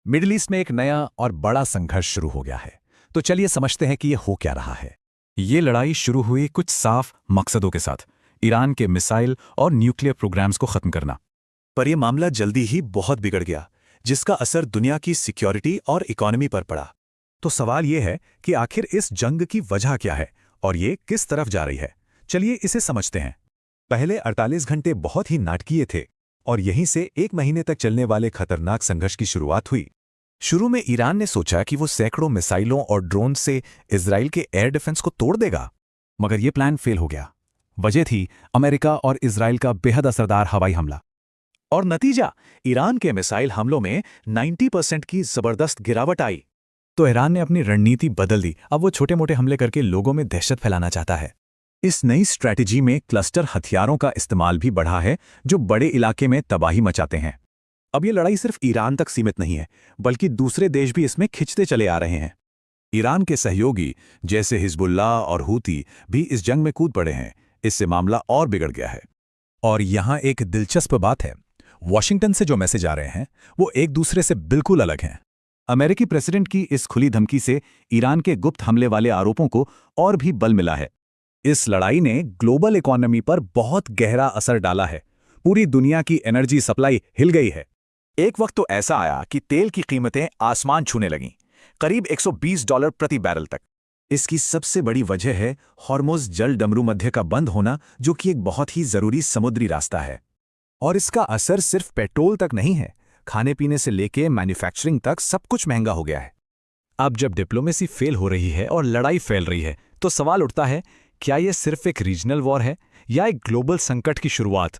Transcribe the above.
Middle east में एक नया और बड़ा संघर्ष शुरू हो गया है। तो चलिए समझते हैं कि ये हो क्या रहा है। ये लड़ाई शुरू हुई कुछ साफ मकसदों के साथ, ईरान के मिसाइल और न्यूक्लियर प्रोग्राम्स को खत्म करना। पर यह मामला जल्दी ही बहुत बिगड़ गया, जिसका असर दुनिया की सिक्योरिटी और इकोनॉमी पर पड़ा। तो सवाल ये है कि आखिर इस जंग की वजह क्या है और ये किस तरफ जा रही है। चलिए इसे समझते हैं। पहले 48 घंटे बहुत ही नाटकीय थे और यहीं से 1 महीने तक चलने वाले खतरनाक संघर्ष की शुरुआत हुई। शुरू में ईरान ने सोचा कि वो सैकड़ों मिसाइलों और ड्रोन से इजराइल के एयर डिफेंस को तोड़ देगा, मगर ये प्लान फेल हो गया। वजह थी अमेरिका और इजराइल का बेहद असरदार हवाई हमला। और नतीजा, ईरान के मिसाइल हमलों में 90% की जबरदस्त गिरावट आई। तो ईरान ने अपनी रणनीति बदल दी। अब वो छोटे मोटे हमले करके लोगों में दहशत फैलाना चाहता है। इस नई स्ट्रैटेजी में क्लस्टर हथियारों का इस्तेमाल भी बढ़ा है, जो बड़े इलाके में तबाही मचाते हैं। अब ये लड़ाई सिर्फ ईरान तक सीमित नहीं है, बल्कि दूसरे देश भी इसमें खिंचते चले आ रहे हैं। ईरान के सहयोगी जैसे हिजबुल्लाह और हूती भी इस जंग में कूद पड़े हैं। इससे मामला और बिगड़ गया है। और यहाँ एक दिलचस्प बात है, वॉशिंगटन से जो मैसेज आ रहे हैं वो एक दूसरे से बिल्कुल अलग हैं। अमेरिकी प्रेसिडेंट की इस खुली धमकी से ईरान के गुप्त हमले वाले आरोपों को और भी बल मिला है। इस लड़ाई ने ग्लोबल इकोनॉमी पर बहुत गहरा असर डाला है। पूरी दुनिया की एनर्जी सप्लाई हिल गई है। एक वक्त तो ऐसा आया कि तेल की कीमतें आसमान छूने लगीं, करीब $120 प्रति बैरल तक। इसकी सबसे बड़ी वजह है हॉर्मुज़ जल डमरू मध्य का बंद होना, जो कि एक बहुत ही जरूरी समुद्री रास्ता है। और इसका असर सिर्फ पेट्रोल तक नहीं है, खाने पीने से लेके मैन्युफैक्चरिंग तक सब कुछ महंगा हो गया है। अब जब डिप्लोमेसी फेल हो रही है और लड़ाई फैल रही है, तो सवाल उठता है, क्या यह सिर्फ एक रीजनल वॉर है या एक ग्लोबल संकट की शुरुआत।